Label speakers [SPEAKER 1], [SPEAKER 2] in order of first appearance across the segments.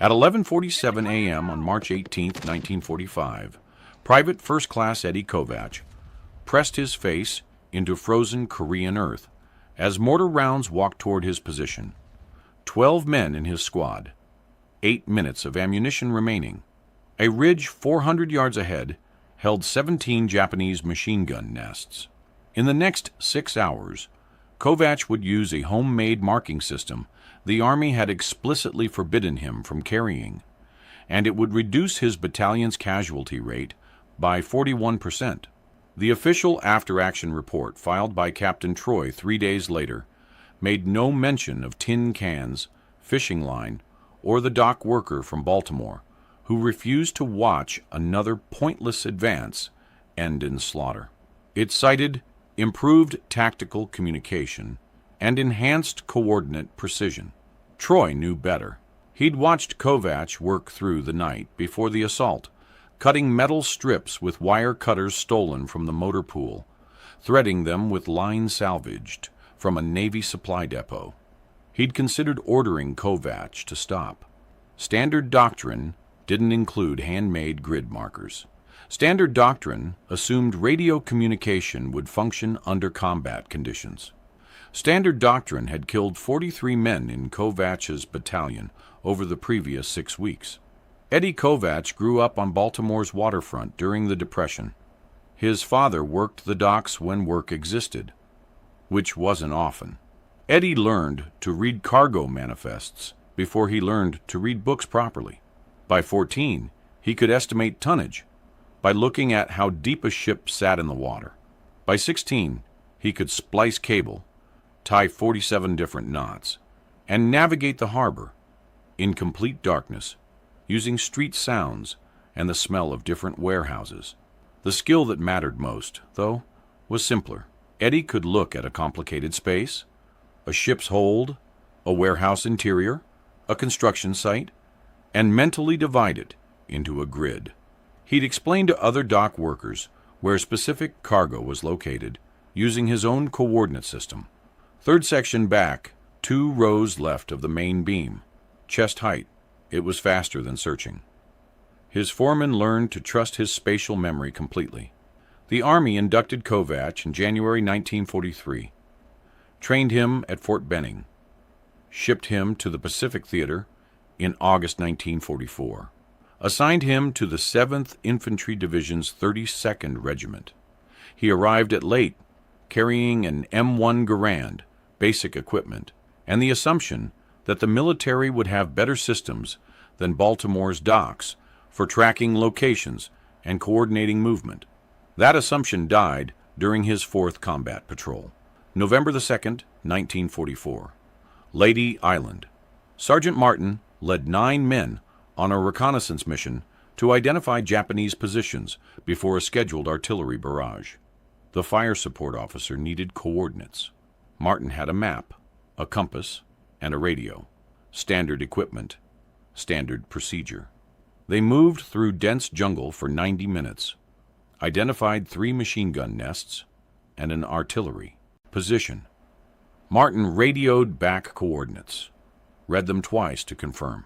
[SPEAKER 1] At 11:47 a.m. on March 18, 1945, Private First Class Eddie Kovach pressed his face into frozen Korean earth as mortar rounds walked toward his position. 12 men in his squad, 8 minutes of ammunition remaining. A ridge 400 yards ahead held 17 Japanese machine gun nests. In the next 6 hours, Kovach would use a homemade marking system the Army had explicitly forbidden him from carrying, and it would reduce his battalion's casualty rate by 41%. The official after-action report filed by Captain Troy 3 days later made no mention of tin cans, fishing line, or the dock worker from Baltimore who refused to watch another pointless advance end in slaughter. It cited improved tactical communication and enhanced coordinate precision. Troy knew better. He'd watched Kovach work through the night before the assault, cutting metal strips with wire cutters stolen from the motor pool, threading them with line salvaged from a Navy supply depot. He'd considered ordering Kovach to stop. Standard doctrine didn't include handmade grid markers. Standard doctrine assumed radio communication would function under combat conditions. Standard doctrine had killed 43 men in Kovach's battalion over the previous 6 weeks. Eddie Kovach grew up on Baltimore's waterfront during the Depression. His father worked the docks when work existed, which wasn't often. Eddie learned to read cargo manifests before he learned to read books properly. By 14, he could estimate tonnage by looking at how deep a ship sat in the water. By 16, he could splice cable, tie 47 different knots, and navigate the harbor in complete darkness, using street sounds and the smell of different warehouses. The skill that mattered most, though, was simpler. Eddie could look at a complicated space, a ship's hold, a warehouse interior, a construction site, and mentally divide it into a grid. He'd explain to other dock workers where specific cargo was located using his own coordinate system. Third section back, 2 rows left of the main beam. Chest height, it was faster than searching. His foreman learned to trust his spatial memory completely. The Army inducted Kovach in January 1943, trained him at Fort Benning, shipped him to the Pacific Theater in August 1944, assigned him to the 7th Infantry Division's 32nd Regiment. He arrived at Leyte carrying an M1 Garand, basic equipment, and the assumption that the military would have better systems than Baltimore's docks for tracking locations and coordinating movement. That assumption died during his 4th combat patrol. November 2nd, 1944. Lady Island. Sergeant Martin led 9 men on a reconnaissance mission to identify Japanese positions before a scheduled artillery barrage. The fire support officer needed coordinates. Martin had a map, a compass, and a radio. Standard equipment, standard procedure. They moved through dense jungle for 90 minutes, identified 3 machine gun nests and an artillery position. Martin radioed back coordinates, read them twice to confirm.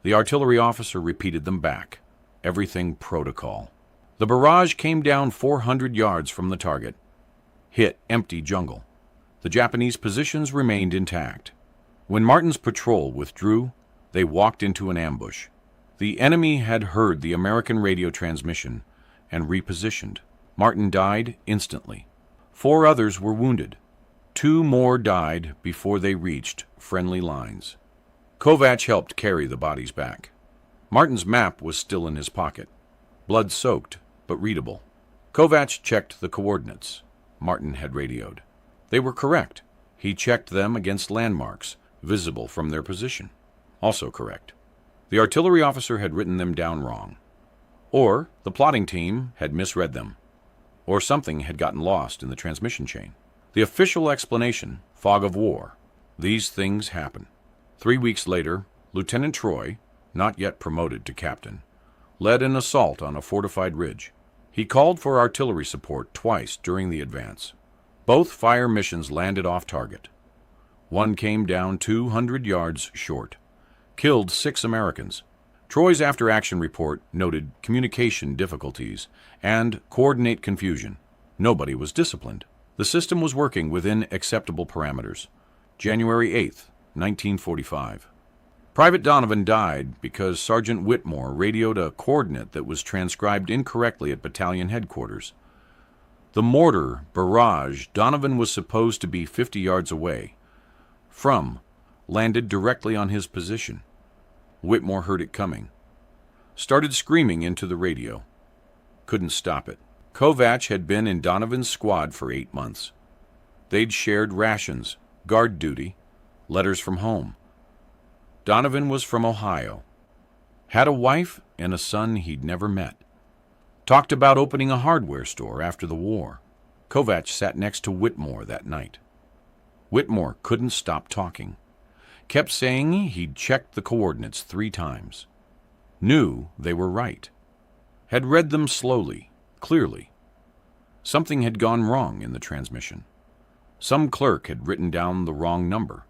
[SPEAKER 1] The artillery officer repeated them back, everything protocol. The barrage came down 400 yards from the target, hit empty jungle. The Japanese positions remained intact. When Martin's patrol withdrew, they walked into an ambush. The enemy had heard the American radio transmission and repositioned. Martin died instantly. 4 others were wounded. 2 more died before they reached friendly lines. Kovach helped carry the bodies back. Martin's map was still in his pocket, blood-soaked but readable. Kovach checked the coordinates Martin had radioed. They were correct. He checked them against landmarks visible from their position. Also correct. The artillery officer had written them down wrong. Or the plotting team had misread them. Or something had gotten lost in the transmission chain. The official explanation, fog of war. These things happen. 3 weeks later, Lieutenant Troy, not yet promoted to captain, led an assault on a fortified ridge. He called for artillery support twice during the advance. Both fire missions landed off target. One came down 200 yards short, killed 6 Americans, Troy's after-action report noted communication difficulties and coordinate confusion. Nobody was disciplined. The system was working within acceptable parameters. January 8th, 1945. Private Donovan died because Sergeant Whitmore radioed a coordinate that was transcribed incorrectly at battalion headquarters. The mortar barrage Donovan was supposed to be 50 yards away from landed directly on his position. Whitmore heard it coming. Started screaming into the radio. Couldn't stop it. Kovach had been in Donovan's squad for 8 months. They'd shared rations, guard duty, letters from home. Donovan was from Ohio. Had a wife and a son he'd never met. Talked about opening a hardware store after the war. Kovach sat next to Whitmore that night. Whitmore couldn't stop talking. Kept saying he'd checked the coordinates 3 times. Knew they were right. Had read them slowly, clearly. Something had gone wrong in the transmission. Some clerk had written down the wrong number.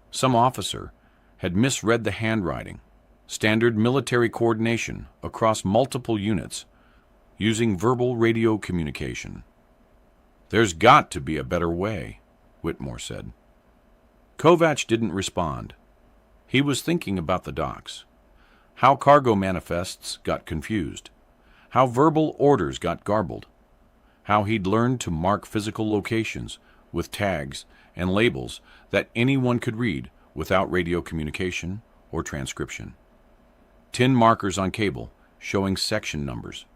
[SPEAKER 1] Some officer had misread the handwriting. Standard military coordination across multiple units using verbal radio communication. "There's got to be a better way," Whitmore said. Kovach didn't respond. He was thinking about the docks. How cargo manifests got confused. How verbal orders got garbled. How he'd learned to mark physical locations with tags and labels that anyone could read without radio communication or transcription. Tin markers on cable showing section numbers.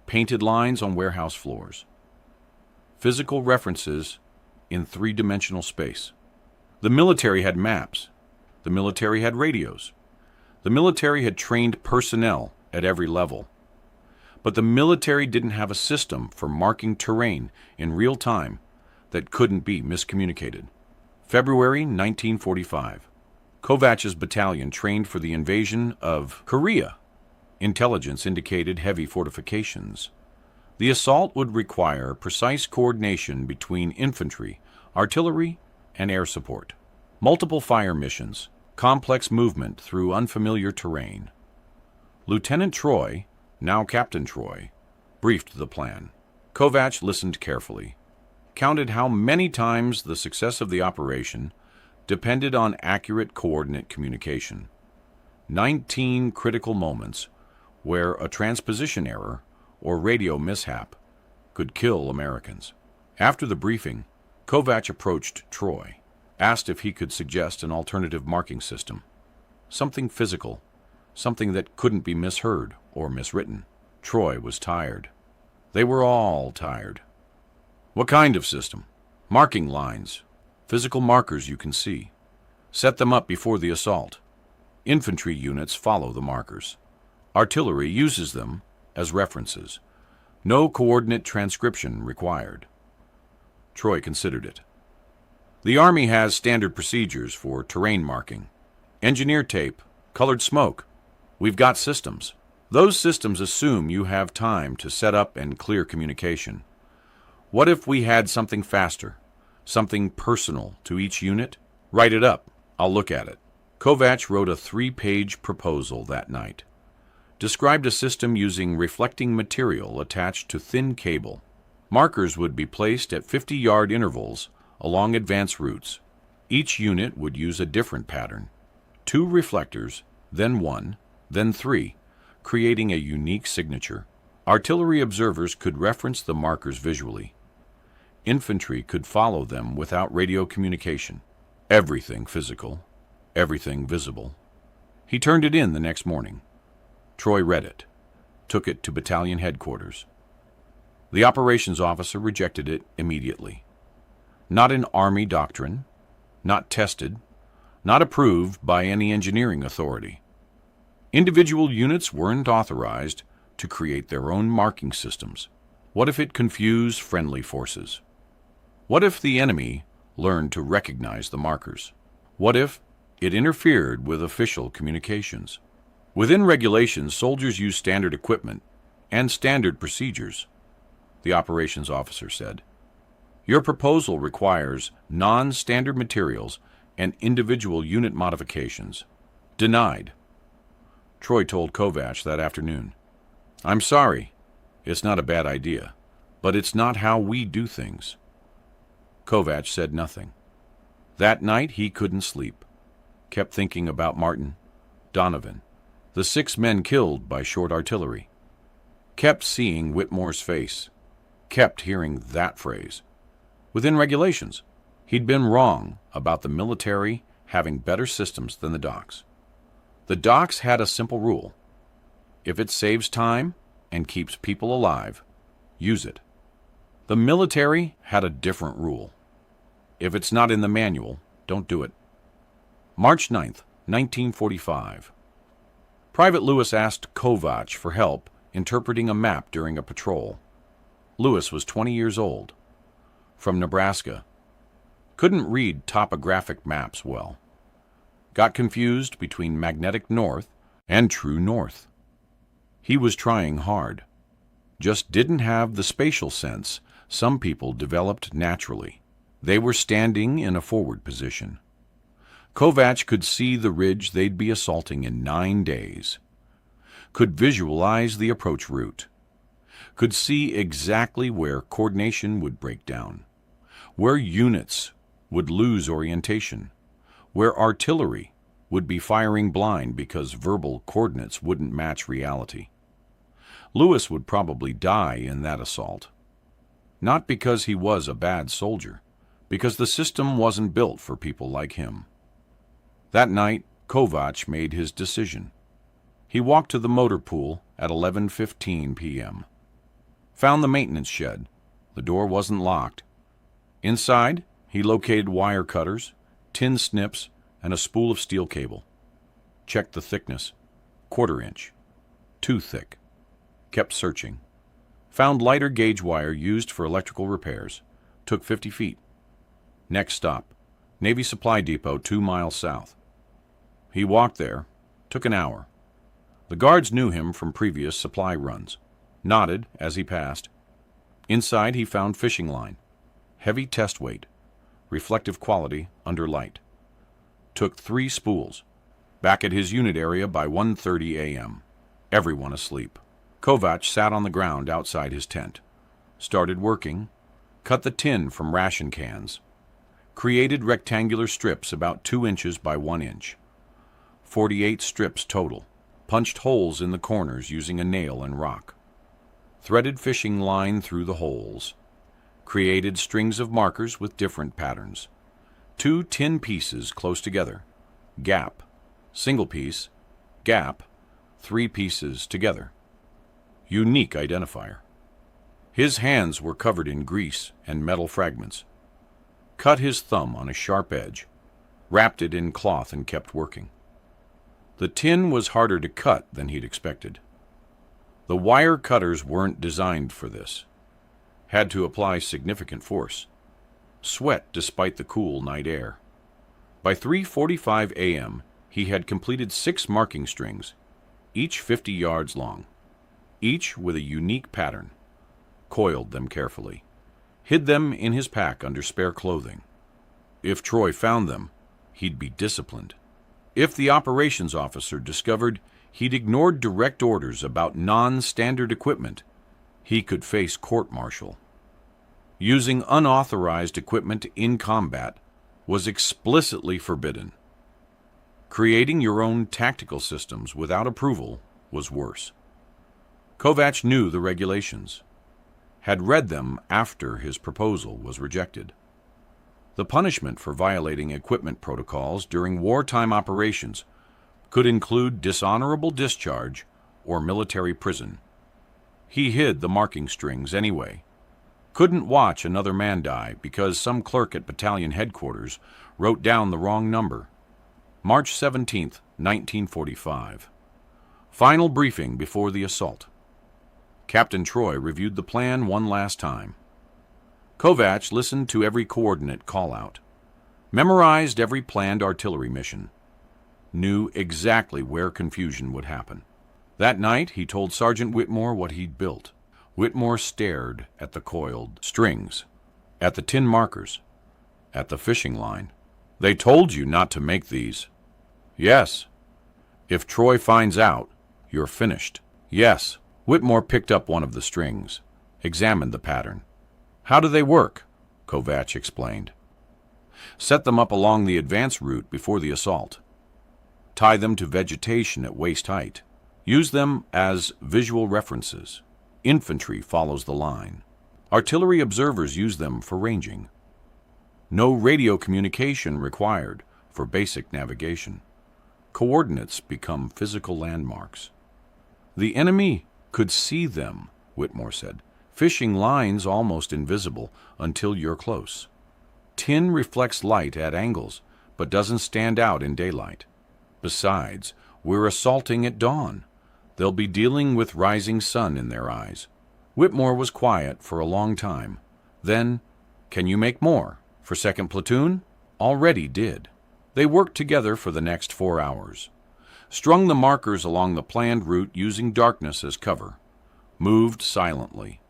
[SPEAKER 1] Painted lines on warehouse floors. Physical references in 3-dimensional space. The military had maps. The military had radios. The military had trained personnel at every level. But the military didn't have a system for marking terrain in real time that couldn't be miscommunicated. February 1945. Kovach's battalion trained for the invasion of Korea. Intelligence indicated heavy fortifications. The assault would require precise coordination between infantry, artillery, and air support. Multiple fire missions, complex movement through unfamiliar terrain. Lieutenant Troy, now Captain Troy, briefed the plan. Kovach listened carefully, counted how many times the success of the operation depended on accurate coordinate communication. 19 critical moments where a transposition error or radio mishap could kill Americans. After the briefing, Kovach approached Troy, asked if he could suggest an alternative marking system. Something physical, something that couldn't be misheard or miswritten. Troy was tired. They were all tired. "What kind of system?" "Marking lines. Physical markers you can see. Set them up before the assault. Infantry units follow the markers. Artillery uses them as references. No coordinate transcription required." Troy considered it. "The Army has standard procedures for terrain marking. Engineer tape, colored smoke. We've got systems. Those systems assume you have time to set up and clear communication. What if we had something faster, something personal to each unit? Write it up. I'll look at it." Kovach wrote a 3-page proposal that night. Described a system using reflecting material attached to thin cable. Markers would be placed at 50-yard intervals along advance routes. Each unit would use a different pattern. 2 reflectors, then 1, then 3, creating a unique signature. Artillery observers could reference the markers visually. Infantry could follow them without radio communication. Everything physical, everything visible. He turned it in the next morning. Troy read it, took it to battalion headquarters. The operations officer rejected it immediately. Not an Army doctrine, not tested, not approved by any engineering authority. Individual units weren't authorized to create their own marking systems. What if it confused friendly forces? What if the enemy learned to recognize the markers? What if it interfered with official communications? Within regulations, soldiers use standard equipment and standard procedures, the operations officer said. Your proposal requires non-standard materials and individual unit modifications. Denied. Troy told Kovach that afternoon. "I'm sorry. It's not a bad idea, but it's not how we do things." Kovach said nothing. That night he couldn't sleep. Kept thinking about Martin, Donovan, the 6 men killed by short artillery. Kept seeing Whitmore's face. Kept hearing that phrase. Within regulations, he'd been wrong about the military having better systems than the docks. The docks had a simple rule. If it saves time and keeps people alive, use it. The military had a different rule. If it's not in the manual, don't do it. March 9th, 1945. Private Lewis asked Kovach for help interpreting a map during a patrol. Lewis was 20 years old, from Nebraska. Couldn't read topographic maps well. Got confused between magnetic north and true north. He was trying hard. Just didn't have the spatial sense some people developed naturally. They were standing in a forward position. Kovach could see the ridge they'd be assaulting in 9 days. Could visualize the approach route. Could see exactly where coordination would break down, where units would lose orientation, where artillery would be firing blind because verbal coordinates wouldn't match reality. Lewis would probably die in that assault. Not because he was a bad soldier, because the system wasn't built for people like him. That night, Kovach made his decision. He walked to the motor pool at 11:15 p.m. Found the maintenance shed. The door wasn't locked. Inside, he located wire cutters, tin snips, and a spool of steel cable. Checked the thickness. 1/4 inch. Too thick. Kept searching. Found lighter gauge wire used for electrical repairs. Took 50 feet. Next stop, Navy Supply Depot 2 miles south. He walked there. Took an hour. The guards knew him from previous supply runs. Nodded as he passed. Inside he found fishing line. Heavy test weight. Reflective quality under light. Took 3 spools. Back at his unit area by 1:30 a.m. Everyone asleep. Kovach sat on the ground outside his tent. Started working. Cut the tin from ration cans. Created rectangular strips about 2 inches by 1 inch. 48 strips total. Punched holes in the corners using a nail and rock. Threaded fishing line through the holes. Created strings of markers with different patterns. 2 tin pieces close together. Gap. Single piece. Gap. 3 pieces together. Unique identifier. His hands were covered in grease and metal fragments. Cut his thumb on a sharp edge. Wrapped it in cloth and kept working. The tin was harder to cut than he'd expected. The wire cutters weren't designed for this. Had to apply significant force. Sweat despite the cool night air. By 3:45 a.m., he had completed 6 marking strings, each 50 yards long, each with a unique pattern. Coiled them carefully. Hid them in his pack under spare clothing. If Troy found them, he'd be disciplined. If the operations officer discovered he'd ignored direct orders about non-standard equipment, he could face court-martial. Using unauthorized equipment in combat was explicitly forbidden. Creating your own tactical systems without approval was worse. Kovach knew the regulations, had read them after his proposal was rejected. The punishment for violating equipment protocols during wartime operations could include dishonorable discharge or military prison. He hid the marking strings anyway. Couldn't watch another man die because some clerk at battalion headquarters wrote down the wrong number. March 17th, 1945. Final briefing before the assault. Captain Troy reviewed the plan one last time. Kovach listened to every coordinate call-out. Memorized every planned artillery mission. Knew exactly where confusion would happen. That night, he told Sergeant Whitmore what he'd built. Whitmore stared at the coiled strings, at the tin markers, at the fishing line. "They told you not to make these." "Yes. If Troy finds out, You're finished. Yes. Whitmore picked up one of the strings, examined the pattern. How do they work? Kovach explained. Set them up along the advance route before the assault. Tie them to vegetation at waist height. Use them as visual references. Infantry follows the line. Artillery observers use them for ranging. No radio communication required for basic navigation. Coordinates become physical landmarks. The enemy could see them, Whitmore said. Fishing lines almost invisible until you're close. Tin reflects light at angles, but doesn't stand out in daylight. Besides, we're assaulting at dawn. They'll be dealing with rising sun in their eyes. Whitmore was quiet for a long time. Then, can you make more? For 2nd Platoon? Already did. They worked together for the next 4 hours. Strung the markers along the planned route using darkness as cover. Moved silently.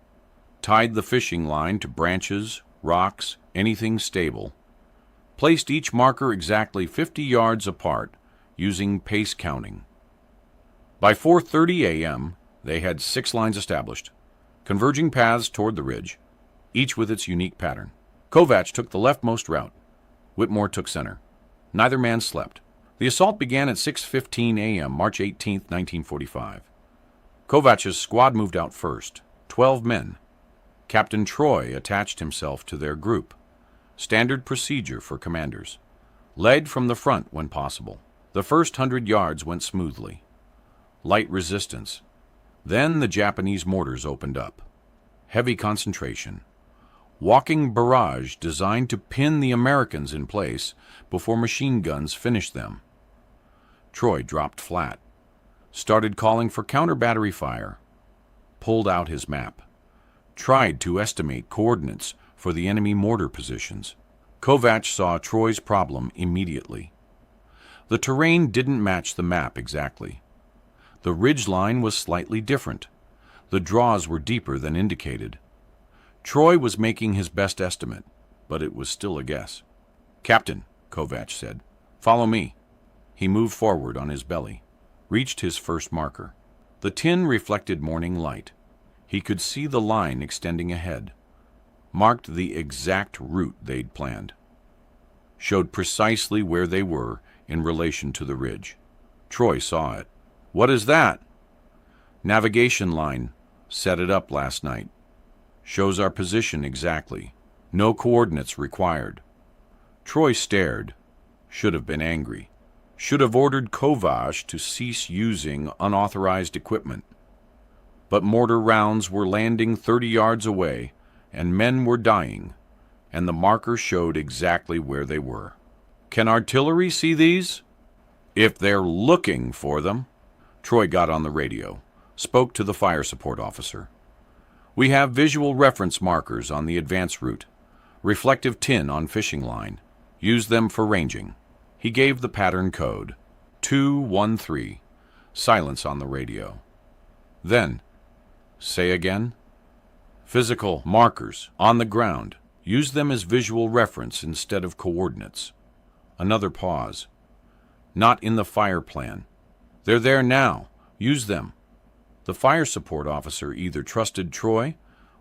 [SPEAKER 1] Tied the fishing line to branches, rocks, anything stable. Placed each marker exactly 50 yards apart, using pace counting. By 4:30 a.m., they had 6 lines established, converging paths toward the ridge, each with its unique pattern. Kovach took the leftmost route. Whitmore took center. Neither man slept. The assault began at 6:15 a.m., March 18, 1945. Kovach's squad moved out first, 12 men. Captain Troy attached himself to their group. Standard procedure for commanders. Led from the front when possible. The first 100 yards went smoothly. Light resistance. Then the Japanese mortars opened up. Heavy concentration. Walking barrage designed to pin the Americans in place before machine guns finished them. Troy dropped flat. Started calling for counter-battery fire. Pulled out his map. Tried to estimate coordinates for the enemy mortar positions. Kovach saw Troy's problem immediately. The terrain didn't match the map exactly. The ridge line was slightly different. The draws were deeper than indicated. Troy was making his best estimate, but it was still a guess. "Captain," Kovach said, "follow me." He moved forward on his belly, reached his first marker. The tin reflected morning light. He could see the line extending ahead. Marked the exact route they'd planned. Showed precisely where they were in relation to the ridge. Troy saw it. "What is that?" "Navigation line. Set it up last night. Shows our position exactly. No coordinates required." Troy stared. Should have been angry. Should have ordered Kovach to cease using unauthorized equipment. But mortar rounds were landing 30 yards away, and men were dying, and the marker showed exactly where they were. "Can artillery see these?" "If they're looking for them." Troy got on the radio, spoke to the fire support officer. "We have visual reference markers on the advance route. Reflective tin on fishing line. Use them for ranging." He gave the pattern code. 213. Silence on the radio. Then, "Say again?" "Physical markers on the ground. Use them as visual reference instead of coordinates." Another pause. "Not in the fire plan." "They're there now. Use them." The fire support officer either trusted Troy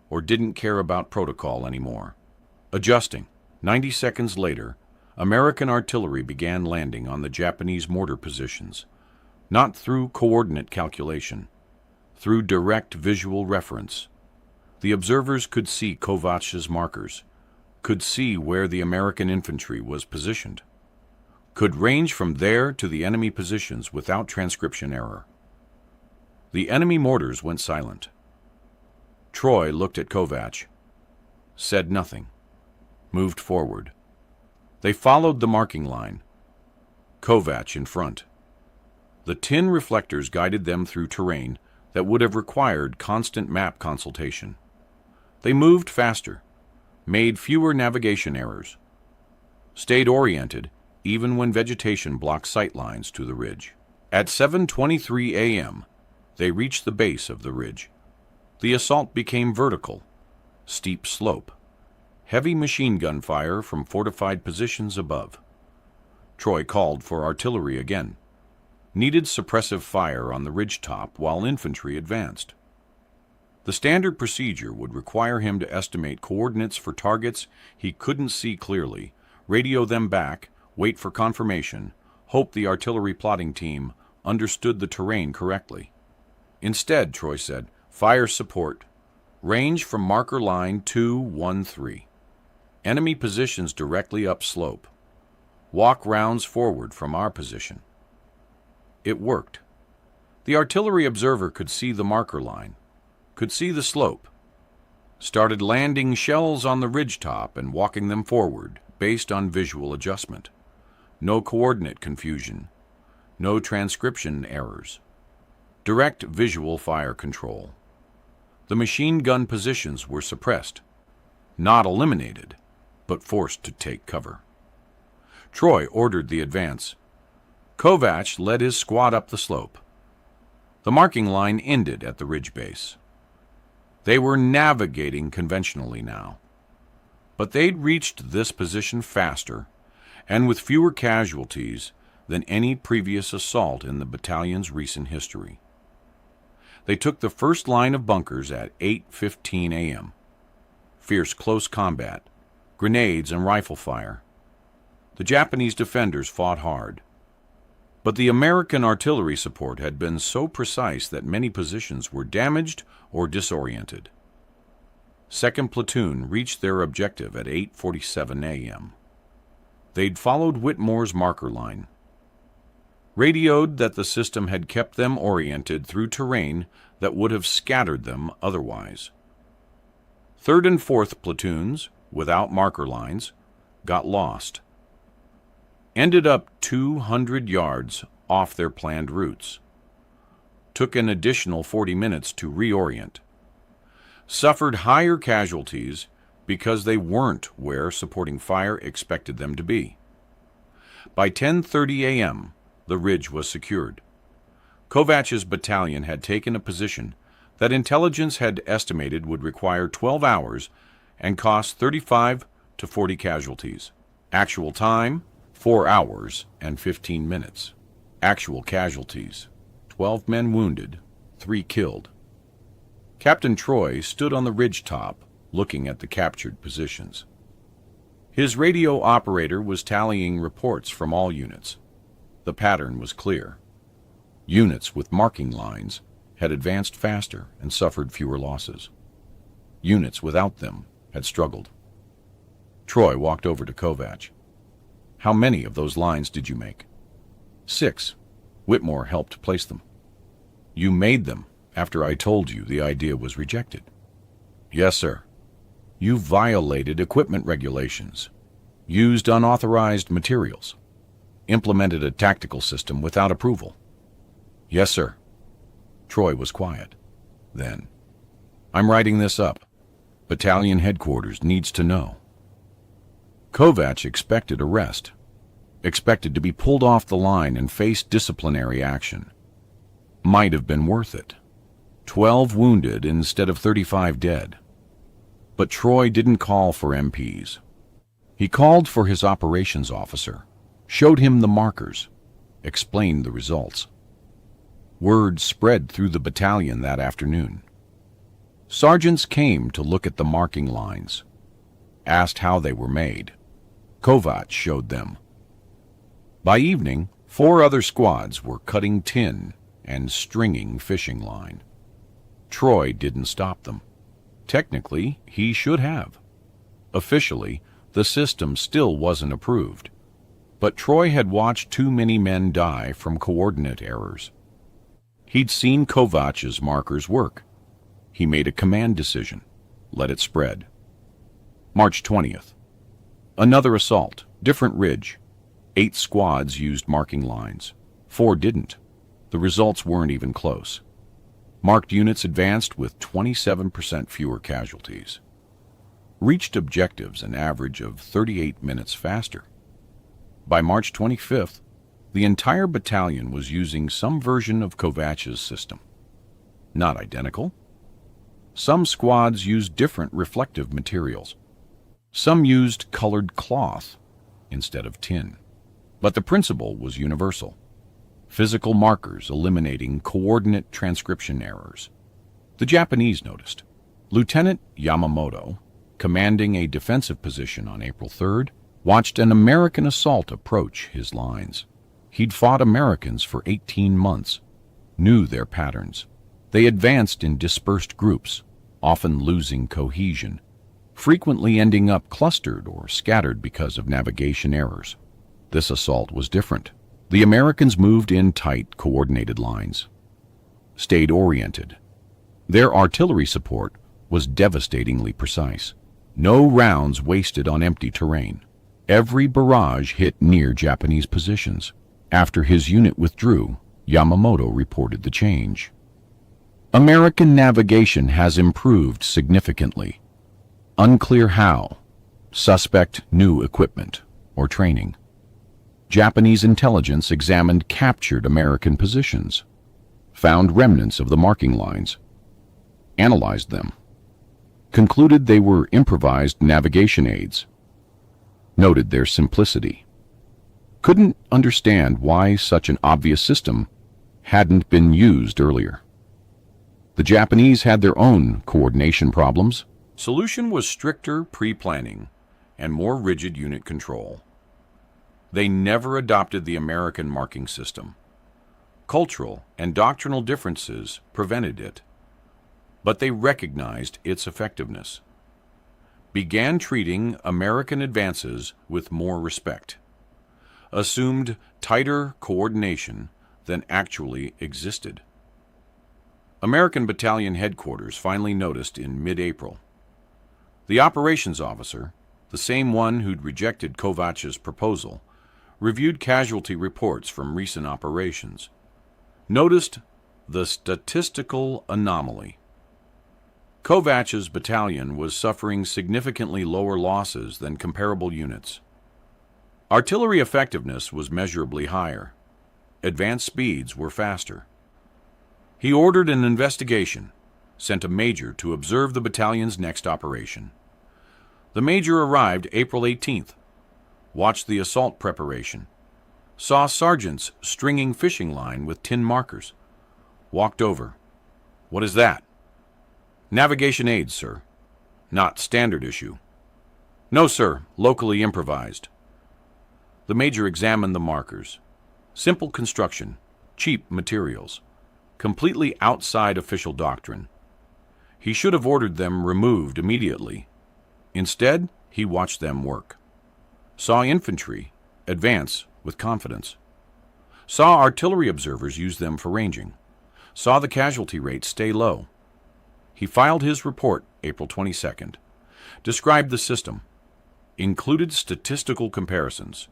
[SPEAKER 1] or didn't care about protocol anymore. Adjusting. 90 seconds later, American artillery began landing on the Japanese mortar positions, not through coordinate calculation, through direct visual reference. The observers could see Kovach's markers, could see where the American infantry was positioned, could range from there to the enemy positions without transcription error. The enemy mortars went silent. Troy looked at Kovach, said nothing, moved forward. They followed the marking line, Kovach in front. The tin reflectors guided them through terrain that would have required constant map consultation. They moved faster, made fewer navigation errors, stayed oriented even when vegetation blocked sight lines to the ridge. At 7:23 a.m., they reached the base of the ridge. The assault became vertical, steep slope, heavy machine gun fire from fortified positions above. Troy called for artillery again. needed suppressive fire on the ridgetop while infantry advanced. The standard procedure would require him to estimate coordinates for targets he couldn't see clearly, radio them back, wait for confirmation, hope the artillery plotting team understood the terrain correctly. Instead, Troy said, fire support. Range from marker line 213. Enemy positions directly upslope. Walk rounds forward from our position. It worked. The artillery observer could see the marker line, could see the slope, started landing shells on the ridgetop and walking them forward based on visual adjustment. No coordinate confusion, no transcription errors. Direct visual fire control. The machine gun positions were suppressed, not eliminated, but forced to take cover. Troy ordered the advance. Kovac led his squad up the slope. The marking line ended at the ridge base. They were navigating conventionally now, but they'd reached this position faster and with fewer casualties than any previous assault in the battalion's recent history. They took the first line of bunkers at 8:15 a.m. Fierce close combat, grenades and rifle fire. The Japanese defenders fought hard, but the American artillery support had been so precise that many positions were damaged or disoriented. 2nd Platoon reached their objective at 8:47 a.m. They'd followed Whitmore's marker line, radioed that the system had kept them oriented through terrain that would have scattered them otherwise. 3rd and 4th Platoons, without marker lines, got lost. Ended up 200 yards off their planned routes. Took an additional 40 minutes to reorient. Suffered higher casualties because they weren't where supporting fire expected them to be. By 10:30 a.m., the ridge was secured. Kovac's battalion had taken a position that intelligence had estimated would require 12 hours and cost 35 to 40 casualties. Actual time, 4 hours and 15 minutes. Actual casualties, 12 men wounded, 3 killed. Captain Troy stood on the ridgetop looking at the captured positions. His radio operator was tallying reports from all units. The pattern was clear. Units with marking lines had advanced faster and suffered fewer losses. Units without them had struggled. Troy walked over to Kovac. How many of those lines did you make? 6. Whitmore helped place them. You made them after I told you the idea was rejected. Yes, sir. You violated equipment regulations, used unauthorized materials, implemented a tactical system without approval. Yes, sir. Troy was quiet. Then, I'm writing this up. Battalion headquarters needs to know. Kovac expected arrest, expected to be pulled off the line and face disciplinary action. Might have been worth it. 12 wounded instead of 35 dead. But Troy didn't call for MPs. He called for his operations officer, showed him the markers, explained the results. Word spread through the battalion that afternoon. Sergeants came to look at the marking lines, asked how they were made. Kovac showed them. By evening, 4 other squads were cutting tin and stringing fishing line. Troy didn't stop them. Technically, he should have. Officially, the system still wasn't approved. But Troy had watched too many men die from coordinate errors. He'd seen Kovac's markers work. He made a command decision. Let it spread. March 20th. Another assault, different ridge. 8 squads used marking lines. 4 didn't. The results weren't even close. Marked units advanced with 27% fewer casualties. Reached objectives an average of 38 minutes faster. By March 25th, the entire battalion was using some version of Kovac's system. Not identical. Some squads used different reflective materials. Some used colored cloth instead of tin. But the principle was universal. physical markers eliminating coordinate transcription errors. The Japanese noticed. Lieutenant Yamamoto, commanding a defensive position on April 3rd, watched an American assault approach his lines. He'd fought Americans for 18 months, knew their patterns. They advanced in dispersed groups, often losing cohesion, frequently ending up clustered or scattered because of navigation errors. This assault was different. The Americans moved in tight, coordinated lines, stayed oriented. Their artillery support was devastatingly precise. No rounds wasted on empty terrain. Every barrage hit near Japanese positions. After his unit withdrew, Yamamoto reported the change. American navigation has improved significantly. Unclear how. Suspect new equipment or training. Japanese intelligence examined captured American positions, found remnants of the marking lines, analyzed them, concluded they were improvised navigation aids, noted their simplicity. Couldn't understand why such an obvious system hadn't been used earlier. The Japanese had their own coordination problems. Solution was stricter pre-planning and more rigid unit control. They never adopted the American marking system. Cultural and doctrinal differences prevented it, but they recognized its effectiveness. Began treating American advances with more respect. Assumed tighter coordination than actually existed. American Battalion Headquarters finally noticed in mid-April. The operations officer, the same one who'd rejected Kovach's proposal, reviewed casualty reports from recent operations, noticed the statistical anomaly. Kovach's battalion was suffering significantly lower losses than comparable units. Artillery effectiveness was measurably higher. Advance speeds were faster. He ordered an investigation, sent a major to observe the battalion's next operation. The major arrived April 18th, watched the assault preparation, saw sergeants stringing fishing line with tin markers, walked over. "What is that?" "Navigation aids, sir." "Not standard issue." "No, sir, locally improvised." The major examined the markers. Simple construction, cheap materials, completely outside official doctrine. He should have ordered them removed immediately. Instead, he watched them work. Saw infantry advance with confidence. Saw artillery observers use them for ranging. Saw the casualty rate stay low. He filed his report April 22nd, described the system, included statistical comparisons,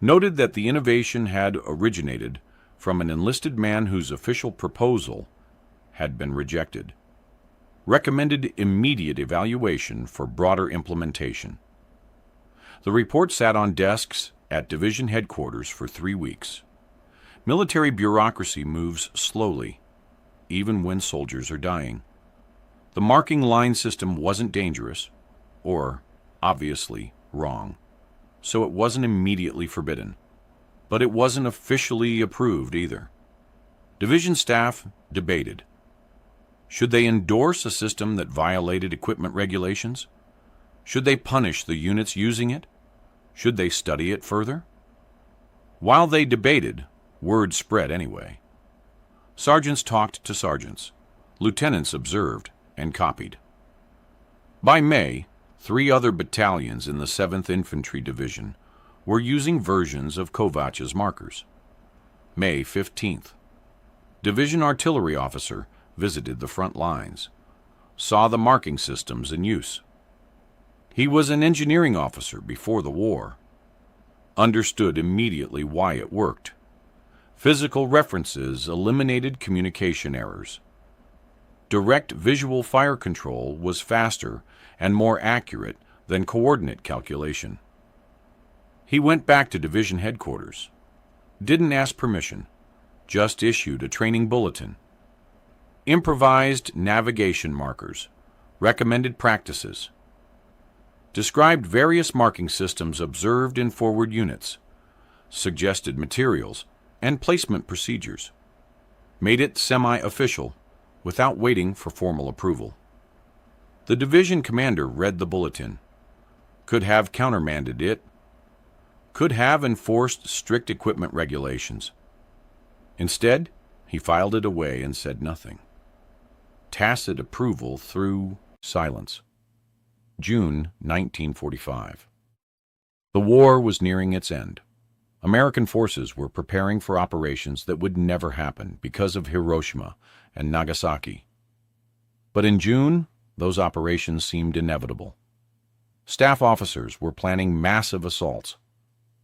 [SPEAKER 1] noted that the innovation had originated from an enlisted man whose official proposal had been rejected, recommended immediate evaluation for broader implementation. The report sat on desks at division headquarters for 3 weeks. Military bureaucracy moves slowly, even when soldiers are dying. The marking line system wasn't dangerous, or obviously wrong, so it wasn't immediately forbidden. But it wasn't officially approved either. Division staff debated. Should they endorse a system that violated equipment regulations? Should they punish the units using it? Should they study it further? While they debated, word spread anyway. Sergeants talked to sergeants. Lieutenants observed and copied. By May, 3 other battalions in the 7th Infantry Division were using versions of Kovach's markers. May 15th. Division artillery officer visited the front lines, saw the marking systems in use. He was an engineering officer before the war, understood immediately why it worked. Physical references eliminated communication errors. Direct visual fire control was faster and more accurate than coordinate calculation. He went back to division headquarters. Didn't ask permission, just issued a training bulletin. Improvised navigation markers, recommended practices. Described various marking systems observed in forward units, suggested materials, and placement procedures. Made it semi-official without waiting for formal approval. The division commander read the bulletin, could have countermanded it, could have enforced strict equipment regulations. Instead, he filed it away and said nothing. Tacit approval through silence. June 1945. The war was nearing its end. American forces were preparing for operations that would never happen because of Hiroshima and Nagasaki. But in June, those operations seemed inevitable. Staff officers were planning massive assaults,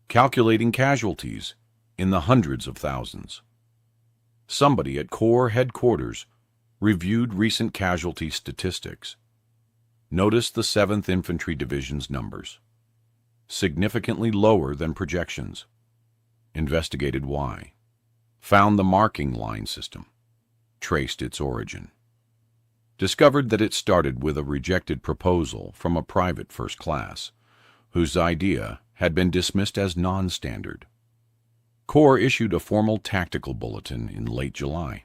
[SPEAKER 1] calculating casualties in the hundreds of thousands. Somebody at Corps headquarters reviewed recent casualty statistics. Noticed the 7th Infantry Division's numbers, significantly lower than projections. Investigated why. Found the marking line system. Traced its origin. Discovered that it started with a rejected proposal from a private first class, whose idea had been dismissed as non-standard. Corps issued a formal tactical bulletin in late July.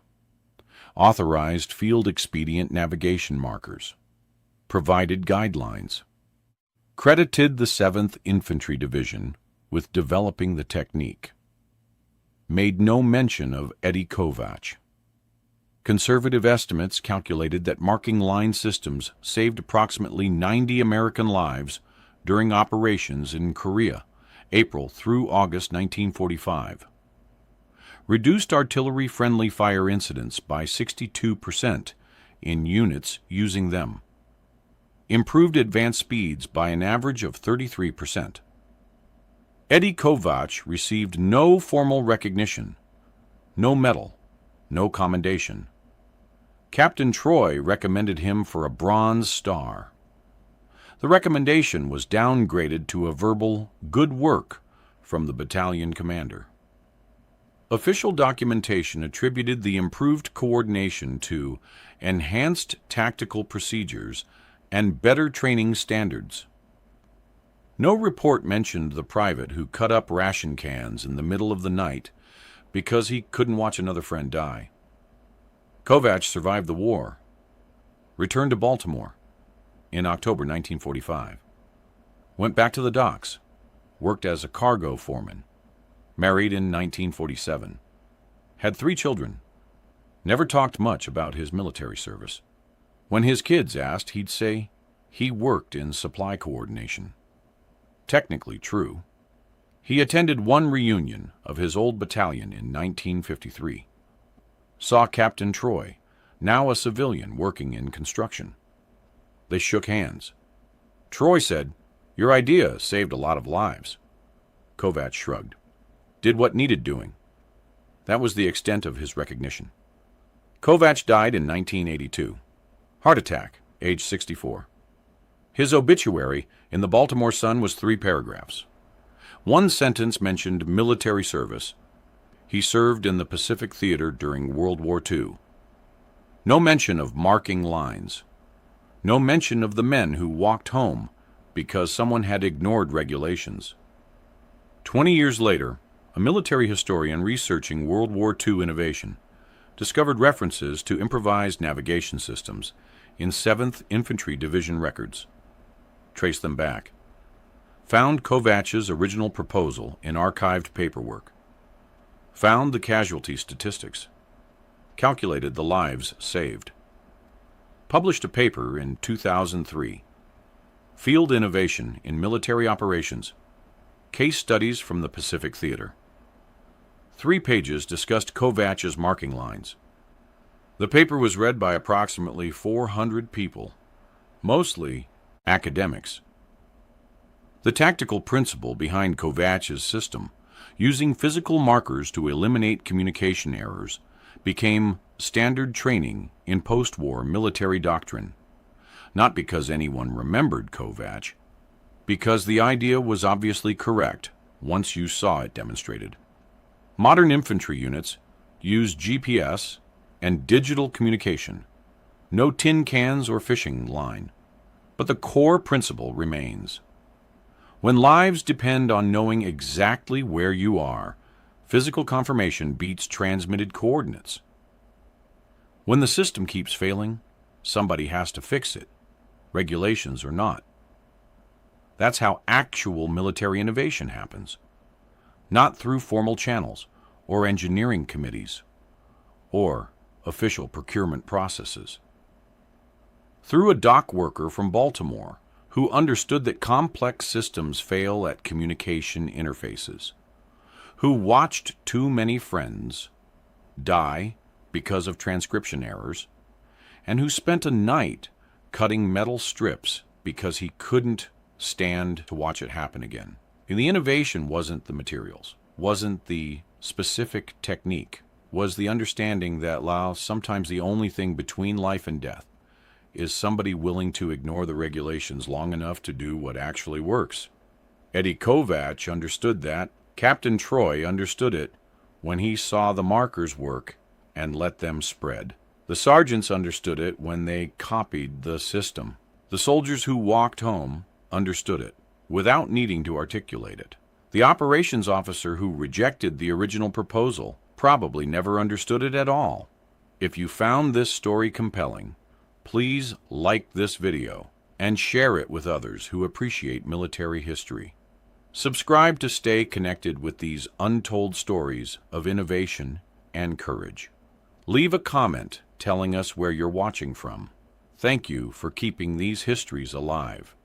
[SPEAKER 1] Authorized field expedient navigation markers. Provided guidelines. Credited the 7th Infantry Division with developing the technique. Made no mention of Eddie Kovach. Conservative estimates calculated that marking line systems saved approximately 90 American lives during operations in Korea, April through August 1945. Reduced artillery-friendly fire incidents by 62% in units using them. Improved advance speeds by an average of 33%. Eddie Kovach received no formal recognition, no medal, no commendation. Captain Troy recommended him for a Bronze Star. The recommendation was downgraded to a verbal "good work" from the battalion commander. Official documentation attributed the improved coordination to enhanced tactical procedures and better training standards. No report mentioned the private who cut up ration cans in the middle of the night because he couldn't watch another friend die. Kovach survived the war, returned to Baltimore in October 1945, went back to the docks, worked as a cargo foreman, married in 1947, had 3 children, never talked much about his military service. When his kids asked, he'd say he worked in supply coordination. Technically true. He attended one reunion of his old battalion in 1953. Saw Captain Troy, now a civilian working in construction. They shook hands. Troy said, "Your idea saved a lot of lives." Kovach shrugged. Did what needed doing. That was the extent of his recognition. Kovach died in 1982. Heart attack, age 64. His obituary in the Baltimore Sun was 3 paragraphs. One sentence mentioned military service. He served in the Pacific Theater during World War II. No mention of marking lines. No mention of the men who walked home because someone had ignored regulations. 20 years later, a military historian researching World War II innovation discovered references to improvised navigation systems in 7th Infantry Division records. Traced them back. Found Kovach's original proposal in archived paperwork. Found the casualty statistics. Calculated the lives saved. Published a paper in 2003. Field Innovation in Military Operations. Case Studies from the Pacific Theater. 3 pages discussed Kovach's marking lines. The paper was read by approximately 400 people, mostly academics. The tactical principle behind Kovach's system, using physical markers to eliminate communication errors, became standard training in post-war military doctrine, not because anyone remembered Kovach, because the idea was obviously correct once you saw it demonstrated. Modern infantry units use GPS and digital communication, no tin cans or fishing line, but the core principle remains. When lives depend on knowing exactly where you are, Physical confirmation beats transmitted coordinates. When the system keeps failing, somebody has to fix it, regulations or not. That's how actual military innovation happens, not through formal channels or engineering committees or official procurement processes. Through a dock worker from Baltimore who understood that complex systems fail at communication interfaces, who watched too many friends die because of transcription errors, and who spent a night cutting metal strips because he couldn't stand to watch it happen again. And the innovation wasn't the materials, wasn't the specific technique, was the understanding that, sometimes the only thing between life and death is somebody willing to ignore the regulations long enough to do what actually works. Eddie Kovach understood that. Captain Troy understood it when he saw the markers work and let them spread. The sergeants understood it when they copied the system. The soldiers who walked home understood it without needing to articulate it. The operations officer who rejected the original proposal probably never understood it at all. If you found this story compelling, please like this video and share it with others who appreciate military history. Subscribe to stay connected with these untold stories of innovation and courage. Leave a comment telling us where you're watching from. Thank you for keeping these histories alive.